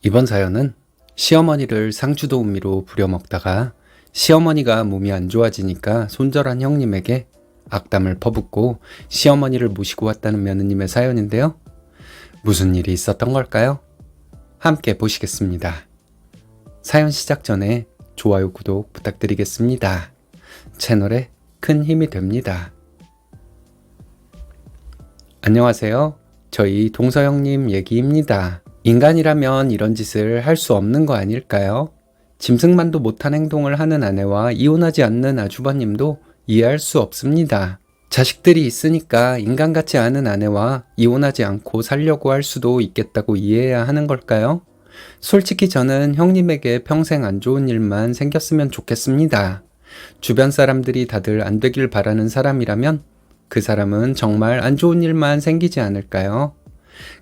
이번 사연은 시어머니를 상추도우미로 부려먹다가 시어머니가 몸이 안 좋아지니까 손절한 형님에게 악담을 퍼붓고 시어머니를 모시고 왔다는 며느님의 사연인데요. 무슨 일이 있었던 걸까요? 함께 보시겠습니다. 사연 시작 전에 좋아요, 구독 부탁드리겠습니다. 채널에 큰 힘이 됩니다. 안녕하세요. 저희 동서형님 얘기입니다. 인간이라면 이런 짓을 할 수 없는 거 아닐까요? 짐승만도 못한 행동을 하는 아내와 이혼하지 않는 아주버님도 이해할 수 없습니다. 자식들이 있으니까 인간 같지 않은 아내와 이혼하지 않고 살려고 할 수도 있겠다고 이해해야 하는 걸까요? 솔직히 저는 형님에게 평생 안 좋은 일만 생겼으면 좋겠습니다. 주변 사람들이 다들 안 되길 바라는 사람이라면 그 사람은 정말 안 좋은 일만 생기지 않을까요?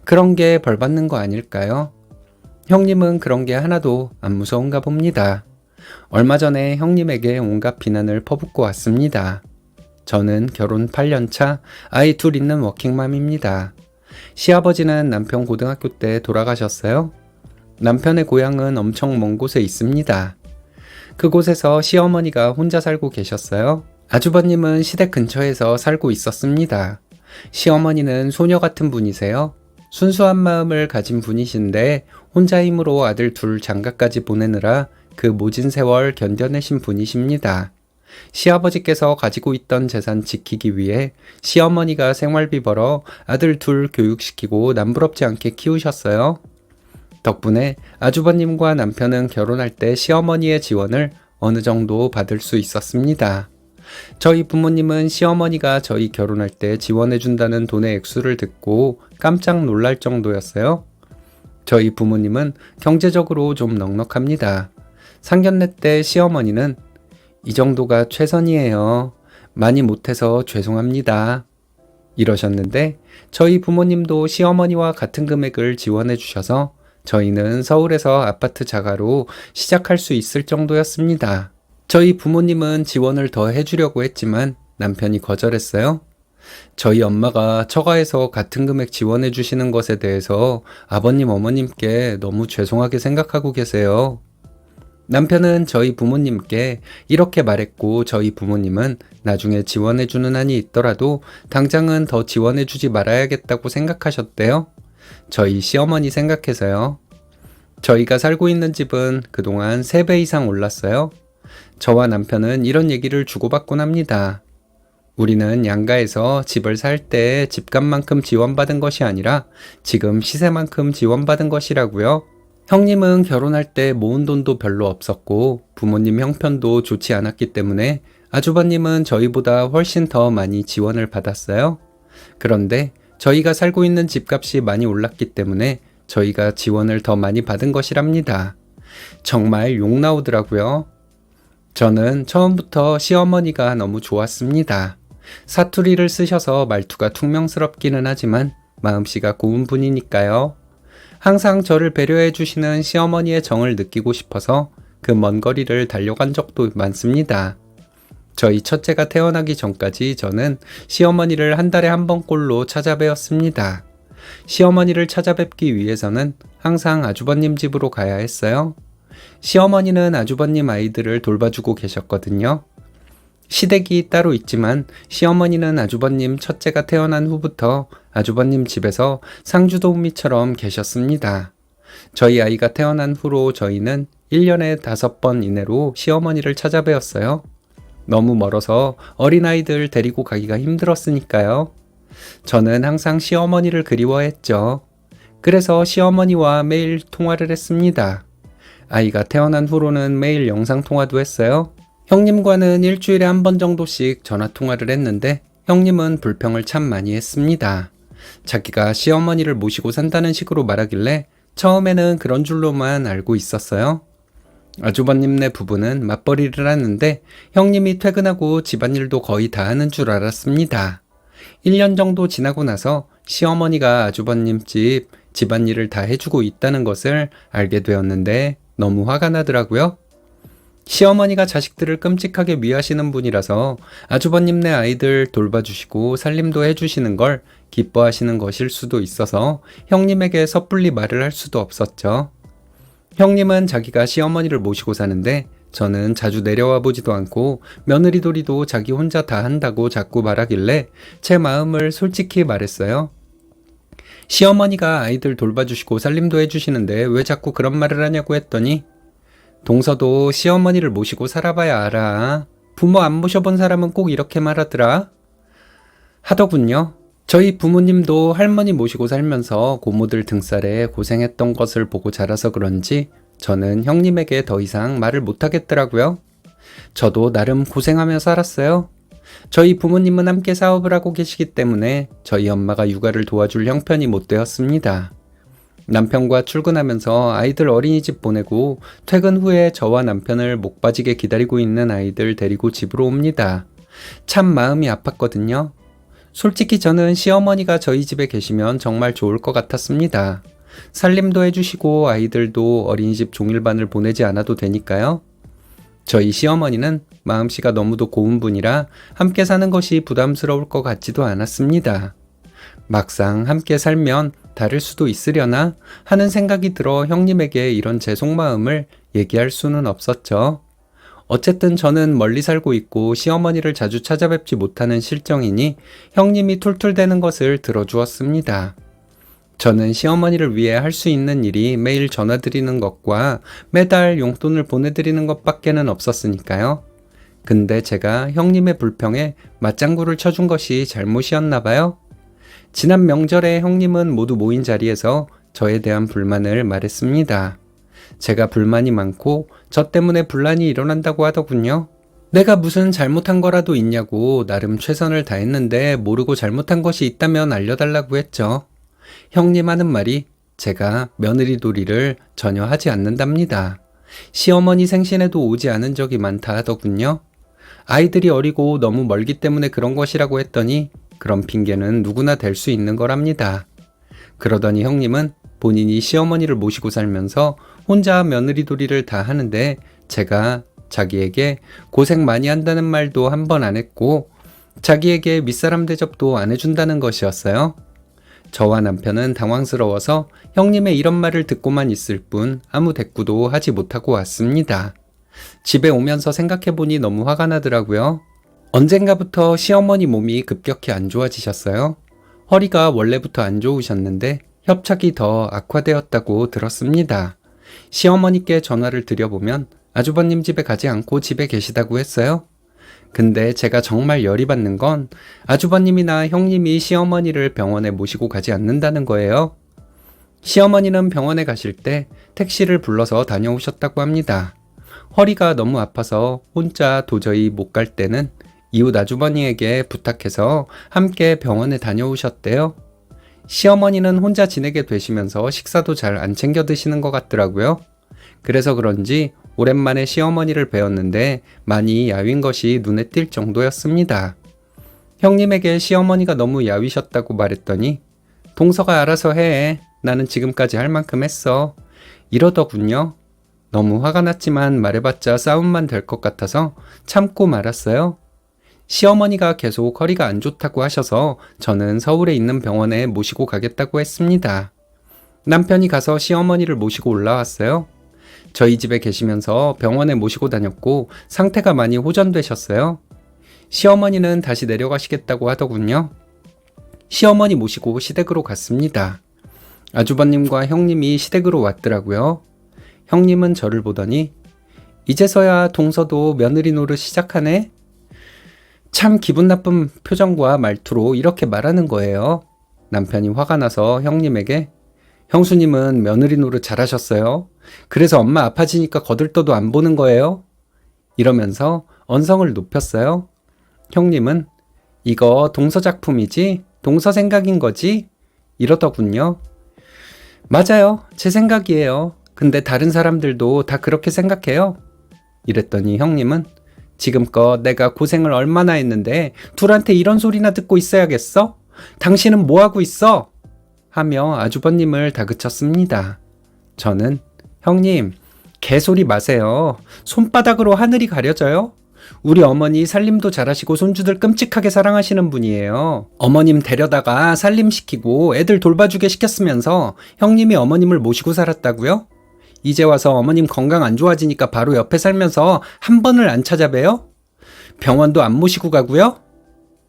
그런 게 벌 받는 거 아닐까요? 형님은 그런 게 하나도 안 무서운가 봅니다. 얼마 전에 형님에게 온갖 비난을 퍼붓고 왔습니다. 저는 결혼 8년차 아이 둘 있는 워킹맘입니다. 시아버지는 남편 고등학교 때 돌아가셨어요. 남편의 고향은 엄청 먼 곳에 있습니다. 그곳에서 시어머니가 혼자 살고 계셨어요. 아주버님은 시댁 근처에서 살고 있었습니다. 시어머니는 소녀 같은 분이세요. 순수한 마음을 가진 분이신데 혼자 힘으로 아들 둘 장가까지 보내느라 그 모진 세월 견뎌내신 분이십니다. 시아버지께서 가지고 있던 재산 지키기 위해 시어머니가 생활비 벌어 아들 둘 교육시키고 남부럽지 않게 키우셨어요. 덕분에 아주버님과 남편은 결혼할 때 시어머니의 지원을 어느 정도 받을 수 있었습니다. 저희 부모님은 시어머니가 저희 결혼할 때 지원해준다는 돈의 액수를 듣고 깜짝 놀랄 정도였어요. 저희 부모님은 경제적으로 좀 넉넉합니다. 상견례 때 시어머니는 이 정도가 최선이에요. 많이 못해서 죄송합니다. 이러셨는데 저희 부모님도 시어머니와 같은 금액을 지원해 주셔서 저희는 서울에서 아파트 자가로 시작할 수 있을 정도였습니다. 저희 부모님은 지원을 더 해주려고 했지만 남편이 거절했어요. 저희 엄마가 처가에서 같은 금액 지원해 주시는 것에 대해서 아버님 어머님께 너무 죄송하게 생각하고 계세요. 남편은 저희 부모님께 이렇게 말했고 저희 부모님은 나중에 지원해 주는 한이 있더라도 당장은 더 지원해 주지 말아야겠다고 생각하셨대요. 저희 시어머니 생각해서요. 저희가 살고 있는 집은 그동안 3배 이상 올랐어요. 저와 남편은 이런 얘기를 주고받곤 합니다. 우리는 양가에서 집을 살 때 집값만큼 지원받은 것이 아니라 지금 시세만큼 지원받은 것이라고요. 형님은 결혼할 때 모은 돈도 별로 없었고 부모님 형편도 좋지 않았기 때문에 아주버님은 저희보다 훨씬 더 많이 지원을 받았어요. 그런데 저희가 살고 있는 집값이 많이 올랐기 때문에 저희가 지원을 더 많이 받은 것이랍니다. 정말 욕 나오더라고요. 저는 처음부터 시어머니가 너무 좋았습니다. 사투리를 쓰셔서 말투가 퉁명스럽기는 하지만 마음씨가 고운 분이니까요. 항상 저를 배려해 주시는 시어머니의 정을 느끼고 싶어서 그 먼 거리를 달려간 적도 많습니다. 저희 첫째가 태어나기 전까지 저는 시어머니를 한 달에 한 번꼴로 찾아뵈었습니다. 시어머니를 찾아뵙기 위해서는 항상 아주버님 집으로 가야 했어요. 시어머니는 아주버님 아이들을 돌봐주고 계셨거든요. 시댁이 따로 있지만 시어머니는 아주버님 첫째가 태어난 후부터 아주버님 집에서 상주도우미처럼 계셨습니다. 저희 아이가 태어난 후로 저희는 1년에 5번 이내로 시어머니를 찾아뵈었어요. 너무 멀어서 어린아이들 데리고 가기가 힘들었으니까요. 저는 항상 시어머니를 그리워했죠. 그래서 시어머니와 매일 통화를 했습니다. 아이가 태어난 후로는 매일 영상통화도 했어요. 형님과는 일주일에 한 번 정도씩 전화통화를 했는데 형님은 불평을 참 많이 했습니다. 자기가 시어머니를 모시고 산다는 식으로 말하길래 처음에는 그런 줄로만 알고 있었어요. 아주버님네 부부는 맞벌이를 하는데 형님이 퇴근하고 집안일도 거의 다 하는 줄 알았습니다. 1년 정도 지나고 나서 시어머니가 아주버님 집 집안일을 다 해주고 있다는 것을 알게 되었는데 너무 화가 나더라고요. 시어머니가 자식들을 끔찍하게 미워하시는 분이라서 아주버님네 아이들 돌봐주시고 살림도 해주시는 걸 기뻐하시는 것일 수도 있어서 형님에게 섣불리 말을 할 수도 없었죠. 형님은 자기가 시어머니를 모시고 사는데 저는 자주 내려와 보지도 않고 며느리돌이도 자기 혼자 다 한다고 자꾸 말하길래 제 마음을 솔직히 말했어요. 시어머니가 아이들 돌봐주시고 살림도 해주시는데 왜 자꾸 그런 말을 하냐고 했더니 동서도 시어머니를 모시고 살아봐야 알아. 부모 안 모셔본 사람은 꼭 이렇게 말하더라. 하더군요. 저희 부모님도 할머니 모시고 살면서 고모들 등살에 고생했던 것을 보고 자라서 그런지 저는 형님에게 더 이상 말을 못하겠더라고요. 저도 나름 고생하며 살았어요. 저희 부모님은 함께 사업을 하고 계시기 때문에 저희 엄마가 육아를 도와줄 형편이 못 되었습니다. 남편과 출근하면서 아이들 어린이집 보내고 퇴근 후에 저와 남편을 목 빠지게 기다리고 있는 아이들 데리고 집으로 옵니다. 참 마음이 아팠거든요. 솔직히 저는 시어머니가 저희 집에 계시면 정말 좋을 것 같았습니다. 살림도 해주시고 아이들도 어린이집 종일반을 보내지 않아도 되니까요. 저희 시어머니는 마음씨가 너무도 고운 분이라 함께 사는 것이 부담스러울 것 같지도 않았습니다. 막상 함께 살면 다를 수도 있으려나 하는 생각이 들어 형님에게 이런 제 속마음을 얘기할 수는 없었죠. 어쨌든 저는 멀리 살고 있고 시어머니를 자주 찾아뵙지 못하는 실정이니 형님이 툴툴대는 것을 들어주었습니다. 저는 시어머니를 위해 할 수 있는 일이 매일 전화드리는 것과 매달 용돈을 보내드리는 것밖에는 없었으니까요. 근데 제가 형님의 불평에 맞장구를 쳐준 것이 잘못이었나 봐요. 지난 명절에 형님은 모두 모인 자리에서 저에 대한 불만을 말했습니다. 제가 불만이 많고 저 때문에 분란이 일어난다고 하더군요. 내가 무슨 잘못한 거라도 있냐고 나름 최선을 다했는데 모르고 잘못한 것이 있다면 알려달라고 했죠. 형님 하는 말이 제가 며느리돌이를 전혀 하지 않는답니다. 시어머니 생신에도 오지 않은 적이 많다 하더군요. 아이들이 어리고 너무 멀기 때문에 그런 것이라고 했더니 그런 핑계는 누구나 댈 수 있는 거랍니다. 그러더니 형님은 본인이 시어머니를 모시고 살면서 혼자 며느리돌이를 다 하는데 제가 자기에게 고생 많이 한다는 말도 한 번 안 했고 자기에게 윗사람 대접도 안 해준다는 것이었어요. 저와 남편은 당황스러워서 형님의 이런 말을 듣고만 있을 뿐 아무 대꾸도 하지 못하고 왔습니다. 집에 오면서 생각해보니 너무 화가 나더라고요. 언젠가부터 시어머니 몸이 급격히 안 좋아지셨어요. 허리가 원래부터 안 좋으셨는데 협착이 더 악화되었다고 들었습니다. 시어머니께 전화를 드려보면 아주버님 집에 가지 않고 집에 계시다고 했어요. 근데 제가 정말 열이 받는 건 아주버님이나 형님이 시어머니를 병원에 모시고 가지 않는다는 거예요. 시어머니는 병원에 가실 때 택시를 불러서 다녀오셨다고 합니다. 허리가 너무 아파서 혼자 도저히 못 갈 때는 이웃 아주머니에게 부탁해서 함께 병원에 다녀오셨대요. 시어머니는 혼자 지내게 되시면서 식사도 잘 안 챙겨 드시는 것 같더라고요. 그래서 그런지 오랜만에 시어머니를 뵈었는데 많이 야윈 것이 눈에 띌 정도였습니다. 형님에게 시어머니가 너무 야위셨다고 말했더니 동서가 알아서 해. 나는 지금까지 할 만큼 했어. 이러더군요. 너무 화가 났지만 말해봤자 싸움만 될 것 같아서 참고 말았어요. 시어머니가 계속 허리가 안 좋다고 하셔서 저는 서울에 있는 병원에 모시고 가겠다고 했습니다. 남편이 가서 시어머니를 모시고 올라왔어요. 저희 집에 계시면서 병원에 모시고 다녔고 상태가 많이 호전되셨어요. 시어머니는 다시 내려가시겠다고 하더군요. 시어머니 모시고 시댁으로 갔습니다. 아주버님과 형님이 시댁으로 왔더라고요. 형님은 저를 보더니 이제서야 동서도 며느리 노릇 시작하네? 참 기분 나쁜 표정과 말투로 이렇게 말하는 거예요. 남편이 화가 나서 형님에게 형수님은 며느리 노릇 잘하셨어요. 그래서 엄마 아파지니까 거들떠도 안 보는 거예요. 이러면서 언성을 높였어요. 형님은 이거 동서 작품이지? 동서 생각인 거지? 이러더군요. 맞아요. 제 생각이에요. 근데 다른 사람들도 다 그렇게 생각해요. 이랬더니 형님은 지금껏 내가 고생을 얼마나 했는데 둘한테 이런 소리나 듣고 있어야겠어? 당신은 뭐하고 있어? 하며 아주버님을 다그쳤습니다. 저는 형님, 개소리 마세요. 손바닥으로 하늘이 가려져요? 우리 어머니 살림도 잘하시고 손주들 끔찍하게 사랑하시는 분이에요. 어머님 데려다가 살림시키고 애들 돌봐주게 시켰으면서 형님이 어머님을 모시고 살았다고요? 이제 와서 어머님 건강 안 좋아지니까 바로 옆에 살면서 한 번을 안 찾아봬요? 병원도 안 모시고 가고요?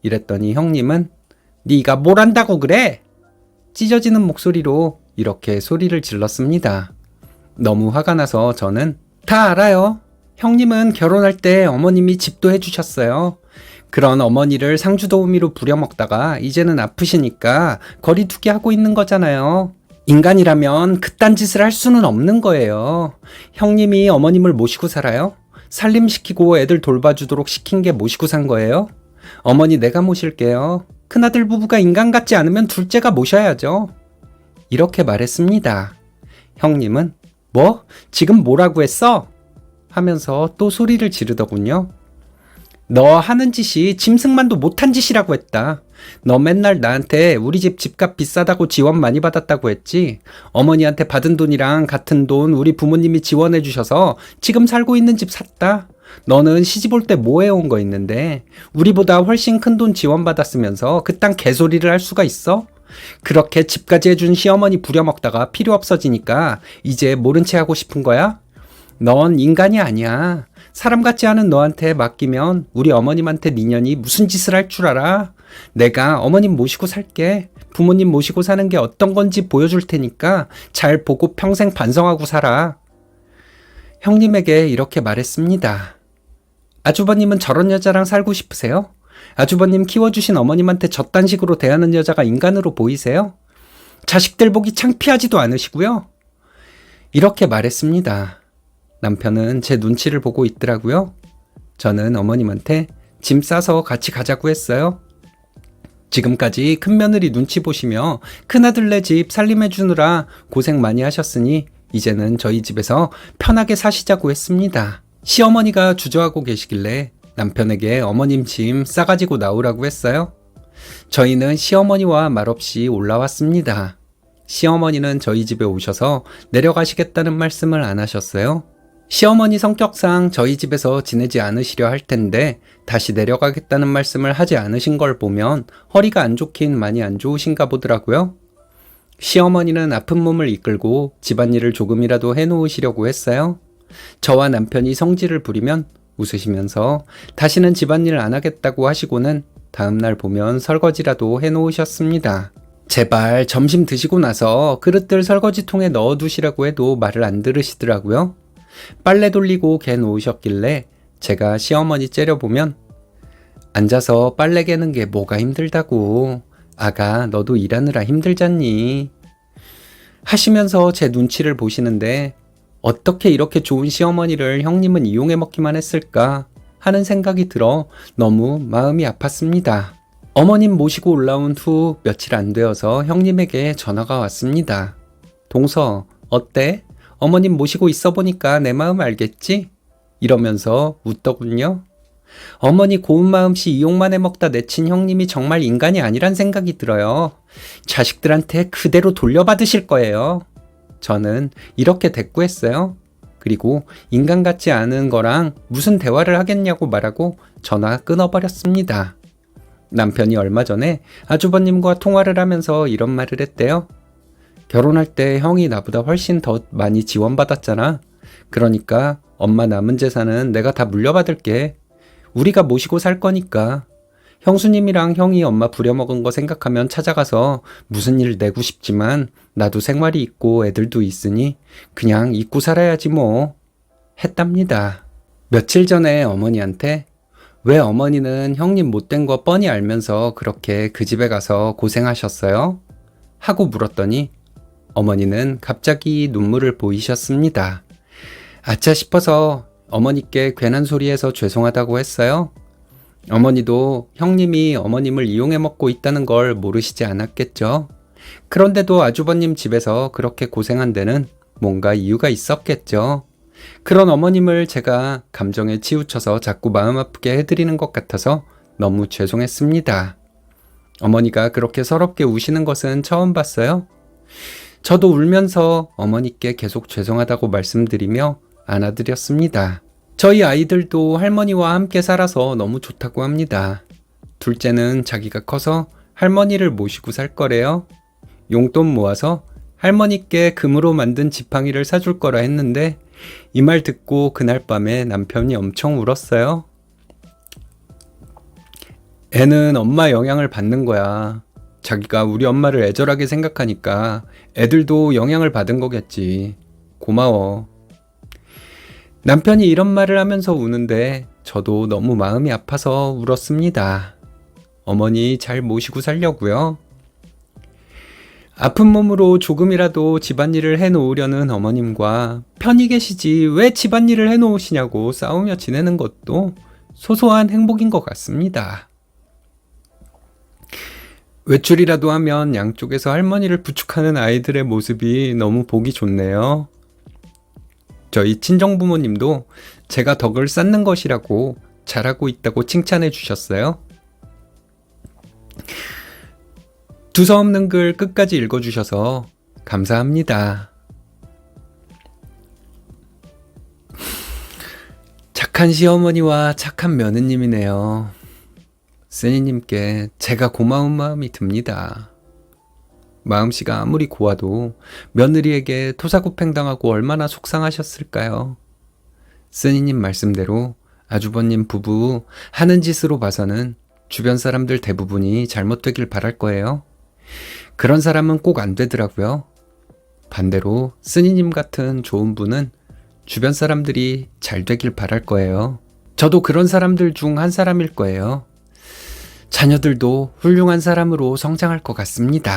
이랬더니 형님은 네가 뭘 안다고 그래? 찢어지는 목소리로 이렇게 소리를 질렀습니다. 너무 화가 나서 저는 다 알아요. 형님은 결혼할 때 어머님이 집도 해주셨어요. 그런 어머니를 상주도우미로 부려먹다가 이제는 아프시니까 거리두기 하고 있는 거잖아요. 인간이라면 그딴 짓을 할 수는 없는 거예요. 형님이 어머님을 모시고 살아요? 살림시키고 애들 돌봐주도록 시킨 게 모시고 산 거예요? 어머니 내가 모실게요. 큰아들 부부가 인간 같지 않으면 둘째가 모셔야죠. 이렇게 말했습니다. 형님은 뭐? 지금 뭐라고 했어? 하면서 또 소리를 지르더군요. 너 하는 짓이 짐승만도 못한 짓이라고 했다. 너 맨날 나한테 우리 집 집값 비싸다고 지원 많이 받았다고 했지. 어머니한테 받은 돈이랑 같은 돈 우리 부모님이 지원해 주셔서 지금 살고 있는 집 샀다. 너는 시집 올 때 뭐 해온 거 있는데 우리보다 훨씬 큰 돈 지원받았으면서 그딴 개소리를 할 수가 있어? 그렇게 집까지 해준 시어머니 부려먹다가 필요 없어지니까 이제 모른 체 하고 싶은 거야? 넌 인간이 아니야. 사람 같지 않은 너한테 맡기면 우리 어머님한테 니년이 무슨 짓을 할 줄 알아? 내가 어머님 모시고 살게. 부모님 모시고 사는 게 어떤 건지 보여줄 테니까 잘 보고 평생 반성하고 살아. 형님에게 이렇게 말했습니다. 아주버님은 저런 여자랑 살고 싶으세요? 아주버님 키워주신 어머님한테 저딴 식으로 대하는 여자가 인간으로 보이세요? 자식들 보기 창피하지도 않으시고요? 이렇게 말했습니다. 남편은 제 눈치를 보고 있더라고요. 저는 어머님한테 짐 싸서 같이 가자고 했어요. 지금까지 큰며느리 눈치 보시며 큰아들네 집 살림해 주느라 고생 많이 하셨으니 이제는 저희 집에서 편하게 사시자고 했습니다. 시어머니가 주저하고 계시길래 남편에게 어머님 짐 싸가지고 나오라고 했어요. 저희는 시어머니와 말없이 올라왔습니다. 시어머니는 저희 집에 오셔서 내려가시겠다는 말씀을 안 하셨어요. 시어머니 성격상 저희 집에서 지내지 않으시려 할 텐데 다시 내려가겠다는 말씀을 하지 않으신 걸 보면 허리가 안 좋긴 많이 안 좋으신가 보더라고요. 시어머니는 아픈 몸을 이끌고 집안일을 조금이라도 해놓으시려고 했어요. 저와 남편이 성질을 부리면 웃으시면서 다시는 집안일 안 하겠다고 하시고는 다음날 보면 설거지라도 해놓으셨습니다. 제발 점심 드시고 나서 그릇들 설거지통에 넣어두시라고 해도 말을 안 들으시더라고요. 빨래 돌리고 개 놓으셨길래 제가 시어머니 째려보면 앉아서 빨래 개는 게 뭐가 힘들다고. 아가 너도 일하느라 힘들잖니. 하시면서 제 눈치를 보시는데 어떻게 이렇게 좋은 시어머니를 형님은 이용해 먹기만 했을까 하는 생각이 들어 너무 마음이 아팠습니다. 어머님 모시고 올라온 후 며칠 안 되어서 형님에게 전화가 왔습니다. 동서, 어때? 어머님 모시고 있어 보니까 내 마음 알겠지? 이러면서 웃더군요. 어머니 고운 마음씨 이용만 해먹다 내친 형님이 정말 인간이 아니란 생각이 들어요. 자식들한테 그대로 돌려받으실 거예요. 저는 이렇게 대꾸했어요. 그리고 인간 같지 않은 거랑 무슨 대화를 하겠냐고 말하고 전화 끊어버렸습니다. 남편이 얼마 전에 아주버님과 통화를 하면서 이런 말을 했대요. 결혼할 때 형이 나보다 훨씬 더 많이 지원받았잖아. 그러니까 엄마 남은 재산은 내가 다 물려받을게. 우리가 모시고 살 거니까. 형수님이랑 형이 엄마 부려먹은 거 생각하면 찾아가서 무슨 일 내고 싶지만 나도 생활이 있고 애들도 있으니 그냥 잊고 살아야지 뭐. 했답니다. 며칠 전에 어머니한테 왜 어머니는 형님 못된 거 뻔히 알면서 그렇게 그 집에 가서 고생하셨어요? 하고 물었더니 어머니는 갑자기 눈물을 보이셨습니다. 아차 싶어서 어머니께 괜한 소리 해서 죄송하다고 했어요. 어머니도 형님이 어머님을 이용해 먹고 있다는 걸 모르시지 않았겠죠. 그런데도 아주버님 집에서 그렇게 고생한 데는 뭔가 이유가 있었겠죠. 그런 어머님을 제가 감정에 치우쳐서 자꾸 마음 아프게 해드리는 것 같아서 너무 죄송했습니다. 어머니가 그렇게 서럽게 우시는 것은 처음 봤어요. 저도 울면서 어머니께 계속 죄송하다고 말씀드리며 안아드렸습니다. 저희 아이들도 할머니와 함께 살아서 너무 좋다고 합니다. 둘째는 자기가 커서 할머니를 모시고 살 거래요. 용돈 모아서 할머니께 금으로 만든 지팡이를 사줄 거라 했는데 이 말 듣고 그날 밤에 남편이 엄청 울었어요. 애는 엄마 영향을 받는 거야. 자기가 우리 엄마를 애절하게 생각하니까 애들도 영향을 받은 거겠지. 고마워. 남편이 이런 말을 하면서 우는데 저도 너무 마음이 아파서 울었습니다. 어머니 잘 모시고 살려고요. 아픈 몸으로 조금이라도 집안일을 해놓으려는 어머님과 편히 계시지 왜 집안일을 해놓으시냐고 싸우며 지내는 것도 소소한 행복인 것 같습니다. 외출이라도 하면 양쪽에서 할머니를 부축하는 아이들의 모습이 너무 보기 좋네요. 저희 친정부모님도 제가 덕을 쌓는 것이라고 잘하고 있다고 칭찬해 주셨어요. 두서없는 글 끝까지 읽어주셔서 감사합니다. 착한 시어머니와 착한 며느님이네요. 쓰니님께 제가 고마운 마음이 듭니다. 마음씨가 아무리 고와도 며느리에게 토사구팽당하고 얼마나 속상하셨을까요? 쓰니님 말씀대로 아주버님 부부 하는 짓으로 봐서는 주변 사람들 대부분이 잘못되길 바랄 거예요. 그런 사람은 꼭 안 되더라고요. 반대로 쓰니님 같은 좋은 분은 주변 사람들이 잘 되길 바랄 거예요. 저도 그런 사람들 중 한 사람일 거예요. 자녀들도 훌륭한 사람으로 성장할 것 같습니다.